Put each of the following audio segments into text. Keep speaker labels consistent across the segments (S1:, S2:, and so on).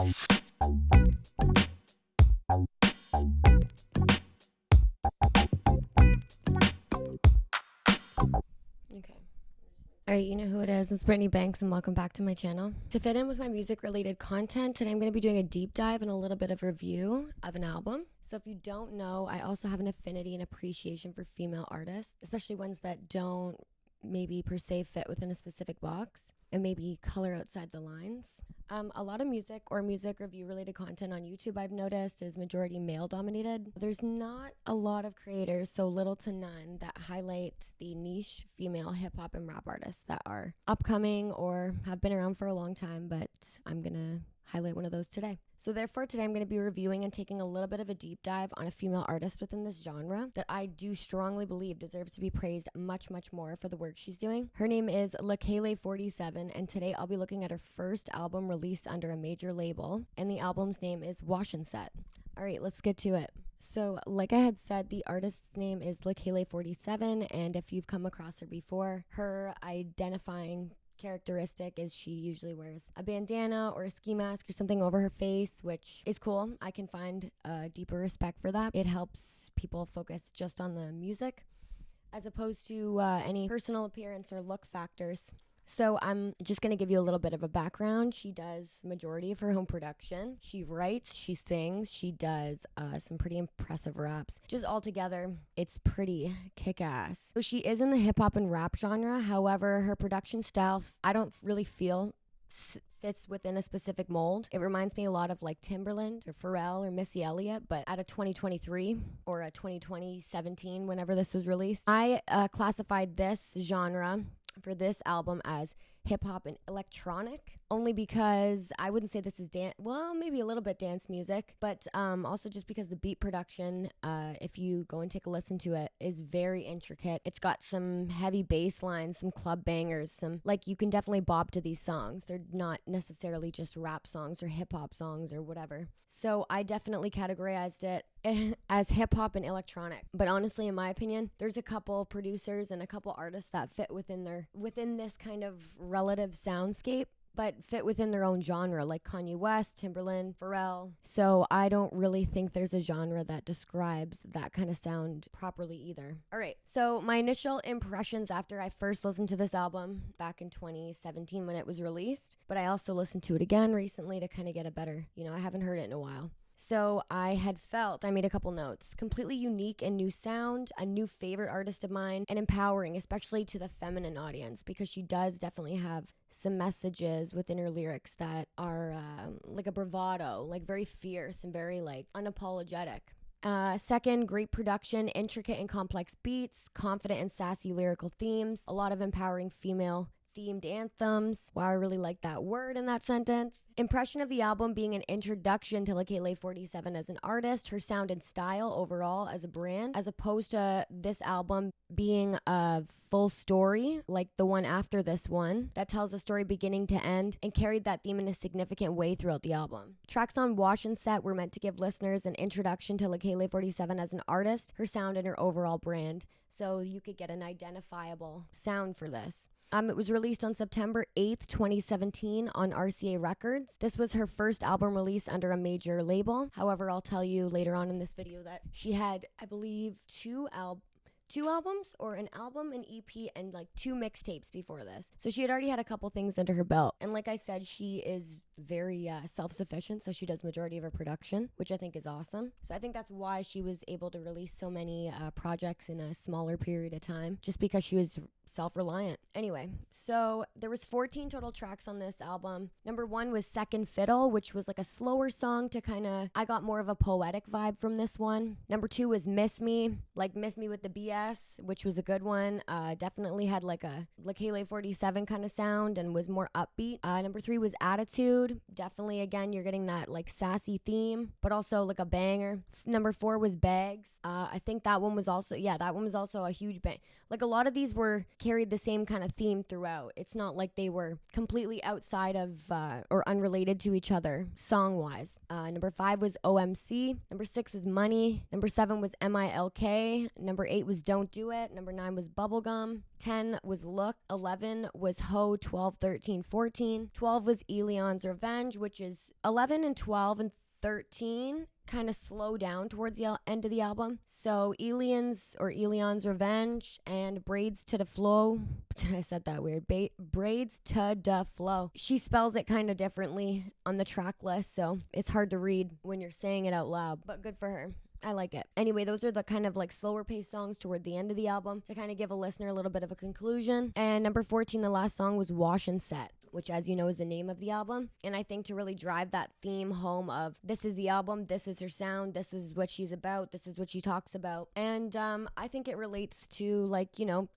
S1: Okay. Alright, you know who it is. It's Brittany Banks, and welcome back to my channel. To fit in with my music-related content, today I'm going to be doing a deep dive and a little bit of review of an album. So if you don't know, I also have an affinity and appreciation for female artists, especially ones that don't maybe per se fit within a specific box and maybe color outside the lines. A lot of music or music review related content on YouTube I've noticed is majority male dominated. There's not a lot of creators, so little to none, that highlight the niche female hip hop and rap artists that are upcoming or have been around for a long time, but I'm gonna highlight one of those today. So therefore today I'm going to be reviewing and taking a little bit of a deep dive on a female artist within this genre that I do strongly believe deserves to be praised much more for the work she's doing. Her name is Leikeli47, and today I'll be looking at her first album released under a major label, and the album's name is Wash and Set. Alright, let's get to it. So like I had said, the artist's name is Leikeli47, and if you've come across her before, her identifying characteristic is she usually wears a bandana or a ski mask or something over her face, which is cool. I can find a deeper respect for that. It helps people focus just on the music as opposed to any personal appearance or look factors. So I'm just going to give you a little bit of a background. She does majority of her own production. She writes, she sings, she does some pretty impressive raps. Just altogether, it's pretty kick-ass. So she is in the hip-hop and rap genre. However, her production style, I don't really feel fits within a specific mold. It reminds me a lot of like Timbaland or Pharrell or Missy Elliott, but out of 2023 or 2017, whenever this was released. I classified this genre for this album as hip-hop and electronic, only because I wouldn't say this is dance, well, maybe a little bit dance music, but also just because the beat production, if you go and take a listen to it, is very intricate. It's got some heavy bass lines, some club bangers, some, like, you can definitely bob to these songs. They're not necessarily just rap songs or hip-hop songs or whatever. So I definitely categorized it as hip-hop and electronic. But honestly, in my opinion, there's a couple producers and a couple artists that fit within this kind of relative soundscape, but fit within their own genre, like Kanye West, Timbaland, Pharrell. So I don't really think there's a genre that describes that kind of sound properly either. All right, so my initial impressions after I first listened to this album back in 2017 when it was released, but I also listened to it again recently to kind of get a better, I haven't heard it in a while. So I made a couple notes, completely unique and new sound, a new favorite artist of mine, and empowering, especially to the feminine audience, because she does definitely have some messages within her lyrics that are like a bravado, like very fierce and very like unapologetic. Second, great production, intricate and complex beats, confident and sassy lyrical themes, a lot of empowering female themed anthems. Wow, I really like that word in that sentence. Impression of the album being an introduction to Leikeli47 as an artist, her sound and style overall as a brand, as opposed to this album being a full story like the one after this one that tells a story beginning to end and carried that theme in a significant way throughout the album. Tracks on Wash and Set were meant to give listeners an introduction to Leikeli47 as an artist, her sound, and her overall brand, so you could get an identifiable sound for this. It was released on September 8th, 2017 on RCA Records. This was her first album release under a major label. However, I'll tell you later on in this video that she had, I believe, two albums or an album, an EP, and like 2 mixtapes before this. So she had already had a couple things under her belt. And like I said, she is very self-sufficient, so she does majority of her production, which I think is awesome. So I think that's why she was able to release so many projects in a smaller period of time, just because she was self-reliant. Anyway, so there was 14 total tracks on this album. Number 1 was Second Fiddle, which was like a slower song to I got more of a poetic vibe from this one. Number 2 was Miss Me, like Miss Me with the BS, which was a good one. Definitely had like a Leikeli47 kind of sound and was more upbeat. Number 3 was Attitude. Definitely, again, you're getting that like sassy theme, but also like a banger. Number 4 was Bags. I think that one was also a huge bang. Like a lot of these carried the same kind of theme throughout. It's not like they were completely outside of or unrelated to each other song-wise. Number 5 was OMC. Number 6 was Money. Number 7 was MILK. Number 8 was Don't Do It. Number 9 was Bubblegum. 10 was Look, 11 was Ho, 12, 13, 14. 12 was Elion's Revenge, which is 11 and 12 and 13 kind of slow down towards the end of the album. So Elion's Revenge and Braids to the Flow. I said that weird. Braids to the Flow. She spells it kind of differently on the track list, so it's hard to read when you're saying it out loud, but good for her. I like it. Anyway, those are the kind of like slower paced songs toward the end of the album to kind of give a listener a little bit of a conclusion. And number 14, the last song, was Wash and Set, which, as you know, is the name of the album. And I think to really drive that theme home of this is the album, this is her sound, this is what she's about, this is what she talks about. And I think it relates to, like, you know,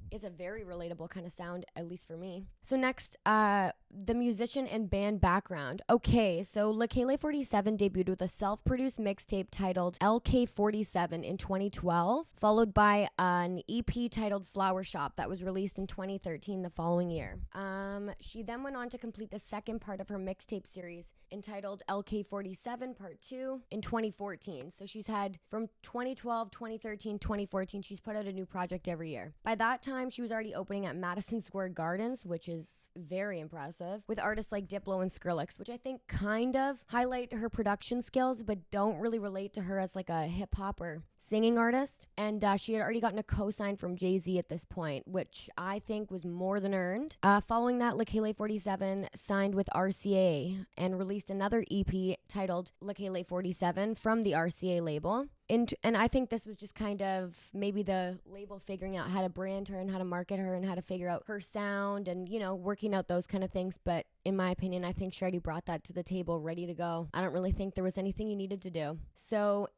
S1: it's a very relatable kind of sound, at least for me. So next, the musician and band background. Okay, so Leikeli47 debuted with a self-produced mixtape titled LK47 in 2012, followed by an EP titled Flower Shop that was released in 2013, the following year. She then went on to complete the second part of her mixtape series entitled LK47 Part 2 in 2014. So she's had from 2012, 2013, 2014, she's put out a new project every year. By that time, she was already opening at Madison Square Gardens, which is very impressive, with artists like Diplo and Skrillex, which I think kind of highlight her production skills, but don't really relate to her as like a hip hop or singing artist. And she had already gotten a co-sign from Jay-Z at this point, which I think was more than earned. Following that, Leikeli47 signed with RCA and released another EP titled Leikeli47 from the RCA label. And I think this was just kind of maybe the label figuring out how to brand her and how to market her and how to figure out her sound and, you know, working out those kind of things. But in my opinion, I think she already brought that to the table ready to go. I don't really think there was anything you needed to do. So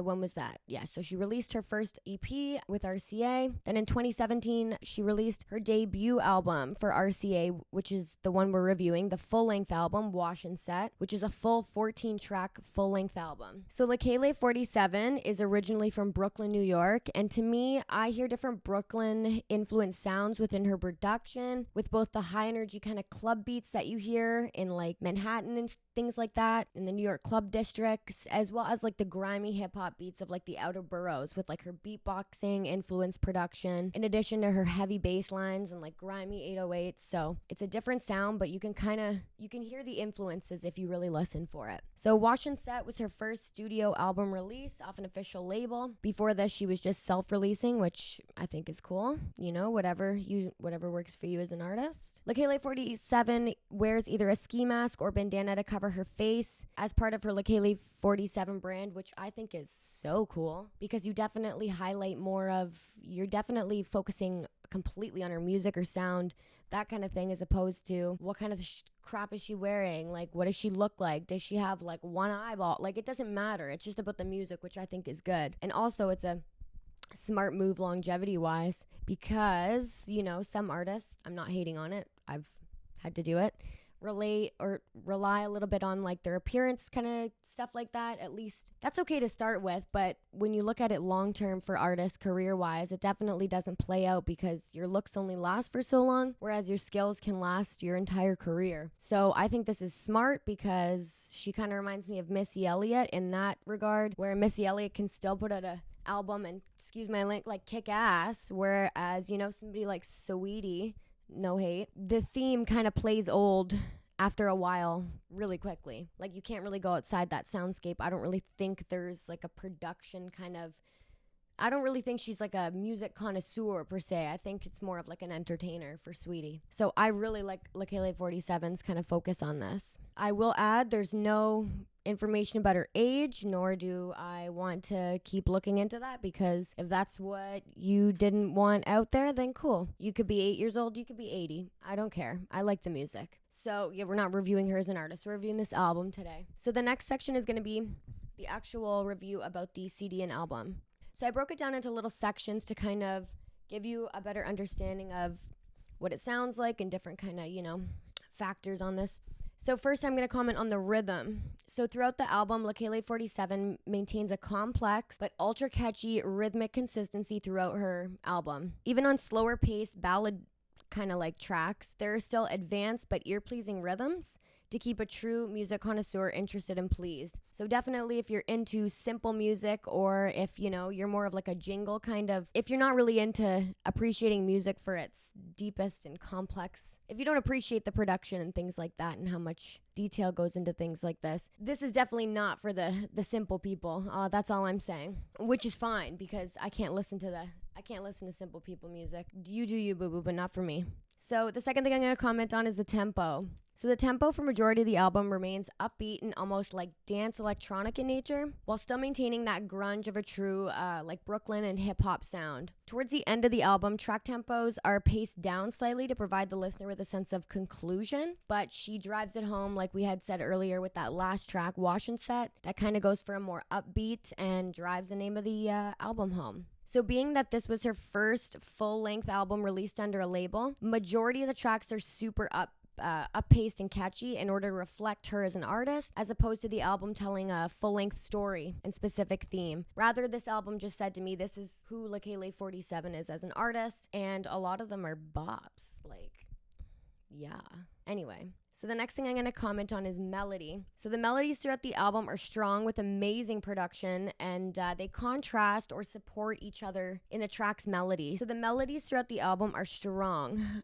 S1: when was that? Yeah, so she released her first EP with RCA. Then in 2017, she released her debut album for RCA, which is the one we're reviewing, the full-length album, Wash and Set, which is a full 14-track full-length album. So Leikeli47 is originally from Brooklyn, New York, and to me, I hear different Brooklyn-influenced sounds within her production, with both the high-energy kind of club beats that you hear in like Manhattan and things like that, in the New York club districts, as well as like the grimy hip-hop beats of like the outer boroughs with like her beatboxing influenced production, in addition to her heavy bass lines and like grimy 808s. So it's a different sound, but you can hear the influences if you really listen for it. So Wash and Set was her first studio album release off an official label. Before this, she was just self-releasing, which I think is cool. You know, whatever works for you as an artist. Leikeli47 wears either a ski mask or bandana to cover her face as part of her Leikeli47 brand, which I think is so cool because you definitely highlight you're definitely focusing completely on her music or sound, that kind of thing, as opposed to what kind of crap is she wearing? Like, what does she look like? Does she have like one eyeball? Like, it doesn't matter. It's just about the music, which I think is good. And also it's a smart move longevity wise because, you know, some artists, I'm not hating on it, I've had to do it, rely a little bit on like their appearance, kind of stuff like that. At least that's okay to start with, but when you look at it long term for artists career wise, it definitely doesn't play out because your looks only last for so long, whereas your skills can last your entire career. So I think this is smart because she kind of reminds me of Missy Elliott in that regard, where Missy Elliott can still put out a album and, excuse my link, like kick ass, whereas, you know, somebody like Saweetie, no hate, the theme kind of plays old after a while really quickly. Like, you can't really go outside that soundscape. I don't really think there's like a production kind of, I don't really think she's like a music connoisseur per se. I think it's more of like an entertainer for Saweetie. So I really like Leikeli47's kind of focus on this. I will add, there's no information about her age, nor do I want to keep looking into that, because if that's what you didn't want out there, then cool. You could be 8 years old, you could be 80. I don't care. I like the music. So yeah, we're not reviewing her as an artist. We're reviewing this album today. So the next section is going to be the actual review about the CD and album. So I broke it down into little sections to kind of give you a better understanding of what it sounds like and different kind of, you know, factors on this. So first, I'm going to comment on the rhythm. So throughout the album, Leikeli47 maintains a complex but ultra catchy rhythmic consistency throughout her album. Even on slower paced ballad kind of like tracks, there are still advanced but ear-pleasing rhythms to keep a true music connoisseur interested and pleased. So definitely if you're into simple music, or if, you know, you're more of like a jingle kind of, if you're not really into appreciating music for its deepest and complex, if you don't appreciate the production and things like that and how much detail goes into things like this is definitely not for the simple people. That's all I'm saying, which is fine because I can't listen to simple people music. You do you, boo-boo, but not for me. So the second thing I'm going to comment on is the tempo. So the tempo for majority of the album remains upbeat and almost like dance electronic in nature, while still maintaining that grunge of a true like Brooklyn and hip hop sound. Towards the end of the album, track tempos are paced down slightly to provide the listener with a sense of conclusion, but she drives it home, like we had said earlier, with that last track, Wash and Set, that kind of goes for a more upbeat and drives the name of the album home. So being that this was her first full-length album released under a label, majority of the tracks are super up-paced and catchy in order to reflect her as an artist, as opposed to the album telling a full-length story and specific theme. Rather, this album just said to me, this is who Leikeli47 is as an artist, and a lot of them are bops. Like, yeah. Anyway. So the next thing I'm going to comment on is melody. So the melodies throughout the album are strong with amazing production, and they contrast or support each other in the track's melody. So the melodies throughout the album are strong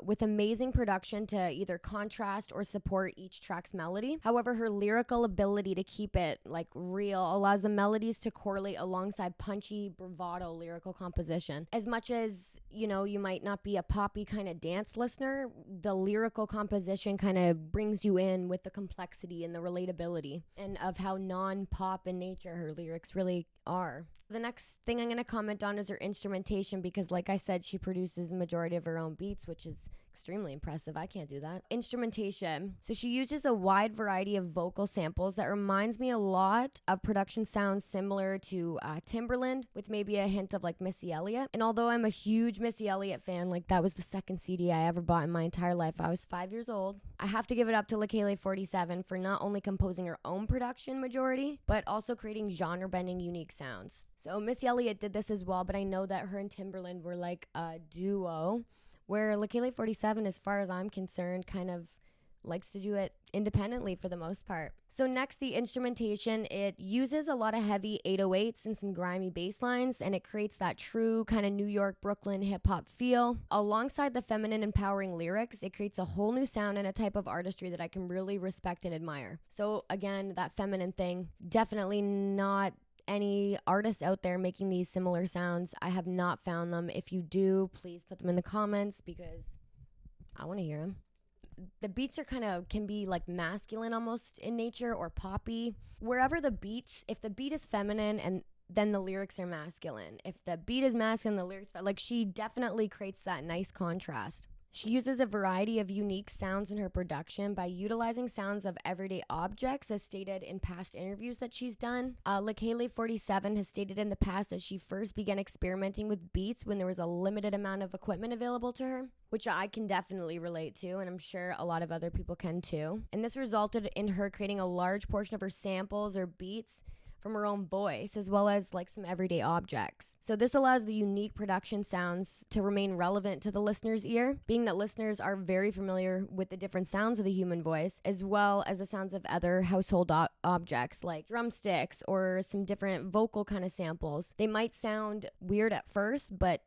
S1: with amazing production to either contrast or support each track's melody. However, her lyrical ability to keep it like real allows the melodies to correlate alongside punchy, bravado lyrical composition. As much as, you know, you might not be a poppy kind of dance listener, the lyrical composition kind of brings you in with the complexity and the relatability and of how non-pop in nature her lyrics really are. The next thing I'm going to comment on is her instrumentation, because like I said, she produces the majority of her own beats, which is extremely impressive. I can't do that. Instrumentation. So she uses a wide variety of vocal samples that reminds me a lot of production sounds similar to Timbaland, with maybe a hint of like Missy Elliott. And although I'm a huge Missy Elliott fan, like that was the second CD I ever bought in my entire life. I was 5 years old. I have to give it up to Leikeli47 for not only composing her own production majority, but also creating genre-bending unique sounds. So Missy Elliott did this as well, but I know that her and Timbaland were like a duo, where Leikeli47, as far as I'm concerned, kind of likes to do it independently for the most part. So next, the instrumentation. It uses a lot of heavy 808s and some grimy bass lines, and it creates that true kind of New York, Brooklyn hip-hop feel. Alongside the feminine empowering lyrics, it creates a whole new sound and a type of artistry that I can really respect and admire. So again, that feminine thing, definitely not any artists out there making these similar sounds. I have not found them. If you do, please put them in the comments because I want to hear them. The beats are can be like masculine almost in nature, or poppy. Wherever the beats, if the beat is feminine and then the lyrics are masculine. If the beat is masculine, the lyrics, like she definitely creates that nice contrast. She uses a variety of unique sounds in her production by utilizing sounds of everyday objects, as stated in past interviews that she's done. Leikeli47 has stated in the past that she first began experimenting with beats when there was a limited amount of equipment available to her, which I can definitely relate to, and I'm sure a lot of other people can too. And this resulted in her creating a large portion of her samples or beats from her own voice, as well as like some everyday objects. So this allows the unique production sounds to remain relevant to the listener's ear, being that listeners are very familiar with the different sounds of the human voice, as well as the sounds of other household objects like drumsticks or some different vocal kind of samples. They might sound weird at first, but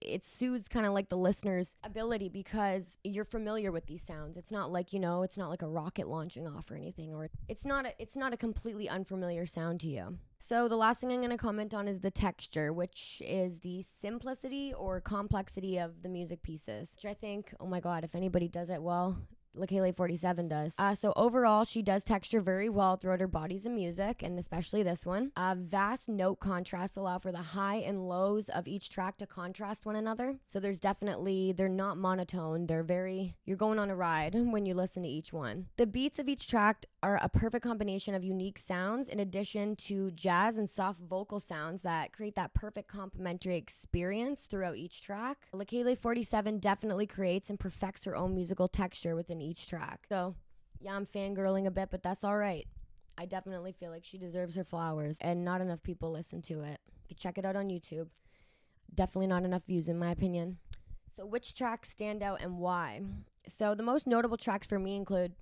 S1: it soothes kind of like the listener's ability because you're familiar with these sounds. It's not like, it's not like a rocket launching off or anything, or it's not a completely unfamiliar sound to you. So the last thing I'm going to comment on is the texture, which is the simplicity or complexity of the music pieces, which I think, oh my God, if anybody does it well, Leikeli47 does. So overall, she does texture very well throughout her bodies of music, and especially this one. Vast note contrasts allow for the high and lows of each track to contrast one another. So they're not monotone. You're going on a ride when you listen to each one. The beats of each track are a perfect combination of unique sounds in addition to jazz and soft vocal sounds that create that perfect complementary experience throughout each track. Leikeli47 definitely creates and perfects her own musical texture within each track. So yeah, I'm fangirling a bit, but that's all right. I definitely feel like she deserves her flowers, and not enough people listen to it. You can check it out on YouTube. Definitely not enough views in my opinion. So which tracks stand out and why? So the most notable tracks for me include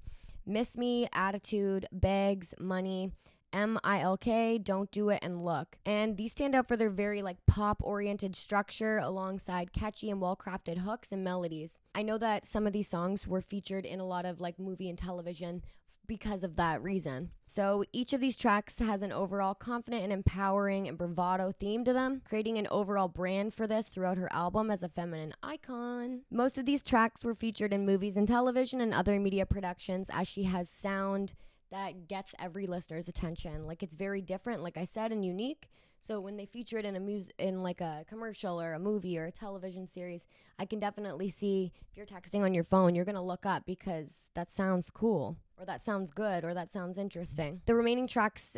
S1: Miss Me, Attitude, Bags, Money, MILK, Don't Do It, and Look. And these stand out for their very pop-oriented structure alongside catchy and well-crafted hooks and melodies. I know that some of these songs were featured in a lot of movie and television because of that reason. So each of these tracks has an overall confident and empowering and bravado theme to them, creating an overall brand for this throughout her album as a feminine icon. Most of these tracks were featured in movies and television and other media productions, as she has sound that gets every listener's attention. It's very different, like I said, and unique. So when they feature it in a commercial or a movie or a television series, I can definitely see if you're texting on your phone, you're gonna look up because that sounds cool, or that sounds good, or that sounds interesting. The remaining tracks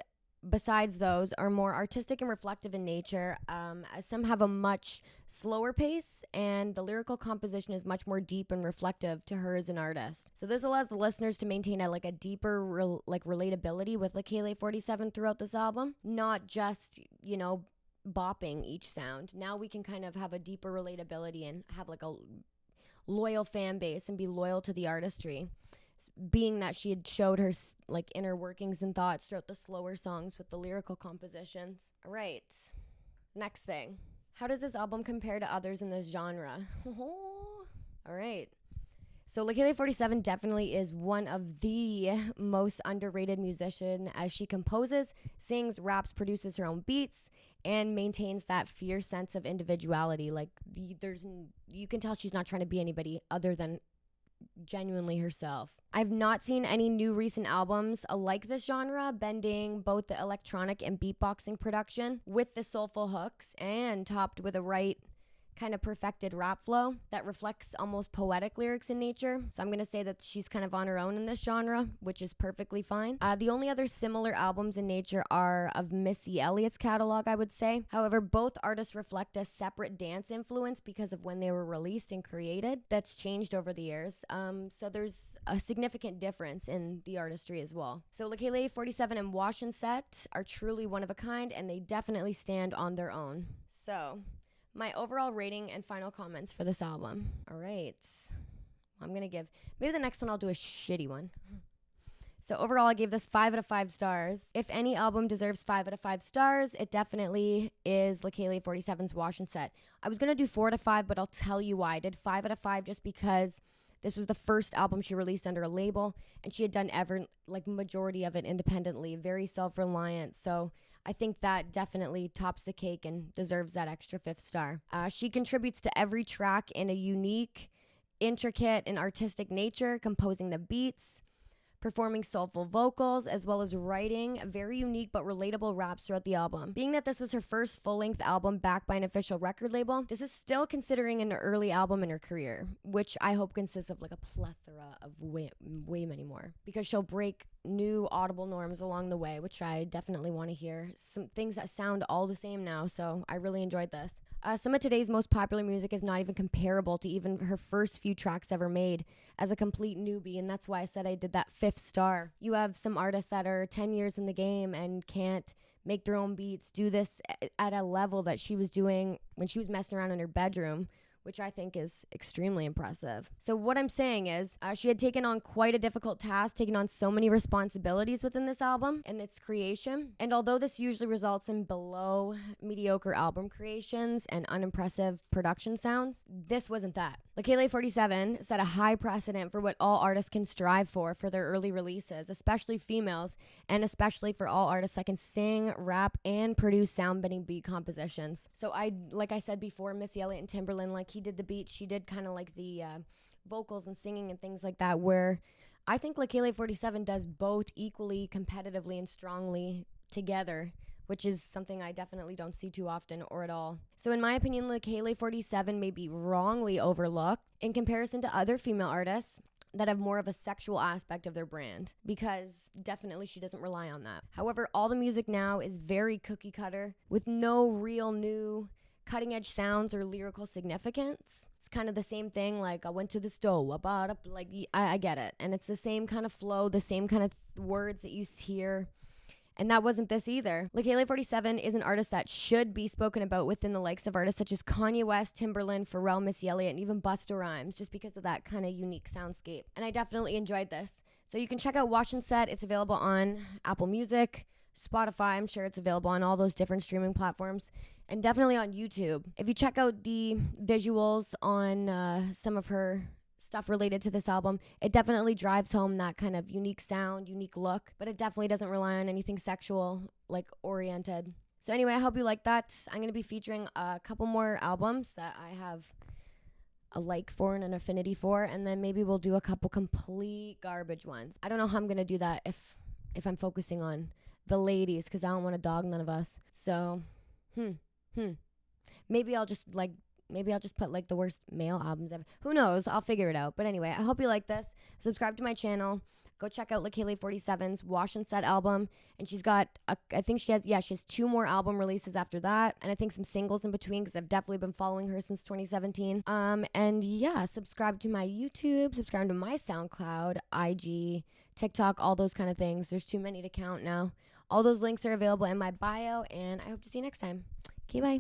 S1: besides those are more artistic and reflective in nature, as some have a much slower pace, and the lyrical composition is much more deep and reflective to her as an artist. So this allows the listeners to maintain a deeper relatability with Leikeli47 throughout this album, not just bopping each sound. Now we can kind of have a deeper relatability and have a loyal fan base and be loyal to the artistry, being that she had showed her inner workings and thoughts throughout the slower songs with the lyrical compositions. All right, next thing. How does this album compare to others in this genre? All right. So Leikeli47 definitely is one of the most underrated musician, as she composes, sings, raps, produces her own beats, and maintains that fierce sense of individuality. You can tell she's not trying to be anybody other than genuinely herself. I've not seen any new recent albums like this genre, bending both the electronic and beatboxing production with the soulful hooks and topped with a right kind of perfected rap flow that reflects almost poetic lyrics in nature. So I'm going to say that she's kind of on her own in this genre, which is perfectly fine. The only other similar albums in nature are of Missy Elliott's catalog, I would say. However, both artists reflect a separate dance influence because of when they were released and created. That's changed over the years. So there's a significant difference in the artistry as well. So Leikeli47 and Wash and Set are truly one of a kind, and they definitely stand on their own. So my overall rating and final comments for this album. All right. I'm going to give, maybe the next one I'll do a shitty one. So overall, I gave this 5 out of 5 stars. If any album deserves 5 out of 5 stars, it definitely is Leikeli47's Wash and Set. I was going to do 4 out of 5, but I'll tell you why. I did 5 out of 5 just because this was the first album she released under a label, and she had done majority of it independently, very self-reliant. So I think that definitely tops the cake and deserves that extra 5th star. She contributes to every track in a unique, intricate, and artistic nature, composing the beats, performing soulful vocals, as well as writing very unique but relatable raps throughout the album. Being that this was her first full-length album backed by an official record label, this is still considering an early album in her career, which I hope consists of a plethora of way many more, because she'll break new audible norms along the way, which I definitely want to hear. Some things that sound all the same now, so I really enjoyed this. Some of today's most popular music is not even comparable to even her first few tracks ever made as a complete newbie, and that's why I said I did that 5th star. You have some artists that are 10 years in the game and can't make their own beats, do this at a level that she was doing when she was messing around in her bedroom, which I think is extremely impressive. So what I'm saying is she had taken on quite a difficult task, taking on so many responsibilities within this album and its creation. And although this usually results in below mediocre album creations and unimpressive production sounds, this wasn't that. Leikeli47 set a high precedent for what all artists can strive for their early releases, especially females, and especially for all artists that can sing, rap, and produce sound-bending beat compositions. So like I said before, Missy Elliott and Timberland, he did the beat, she did kind of the vocals and singing and things like that, where I think Leikeli47 does both equally, competitively, and strongly together, which is something I definitely don't see too often or at all. So in my opinion, Leikeli47 may be wrongly overlooked in comparison to other female artists that have more of a sexual aspect of their brand, because definitely she doesn't rely on that. However, all the music now is very cookie cutter with no real new cutting edge sounds or lyrical significance. It's kind of the same thing, I went to the store, I get it. And it's the same kind of flow, the same kind of words that you hear. And that wasn't this either. Leikeli47 is an artist that should be spoken about within the likes of artists such as Kanye West, Timberland, Pharrell, Missy Elliott, and even Busta Rhymes, just because of that kind of unique soundscape. And I definitely enjoyed this. So you can check out Wash and Set. It's available on Apple Music, Spotify. I'm sure it's available on all those different streaming platforms, and definitely on YouTube. If you check out the visuals on some of her stuff related to this album, it definitely drives home that kind of unique sound, unique look, but it definitely doesn't rely on anything sexual, like, oriented. So anyway, I hope you like that. I'm going to be featuring a couple more albums that I have a like for and an affinity for, and then maybe we'll do a couple complete garbage ones. I don't know how I'm going to do that if I'm focusing on the ladies, because I don't want to dog none of us. So, maybe I'll just put like the worst male albums ever. Who knows? I'll figure it out. But anyway, I hope you like this. Subscribe to my channel. Go check out Leikeli47's Wash and Set album. And she's got, I think she has 2 more album releases after that. And I think some singles in between, because I've definitely been following her since 2017. And yeah, subscribe to my YouTube, subscribe to my SoundCloud, IG, TikTok, all those kind of things. There's too many to count now. All those links are available in my bio, and I hope to see you next time. Okay, bye.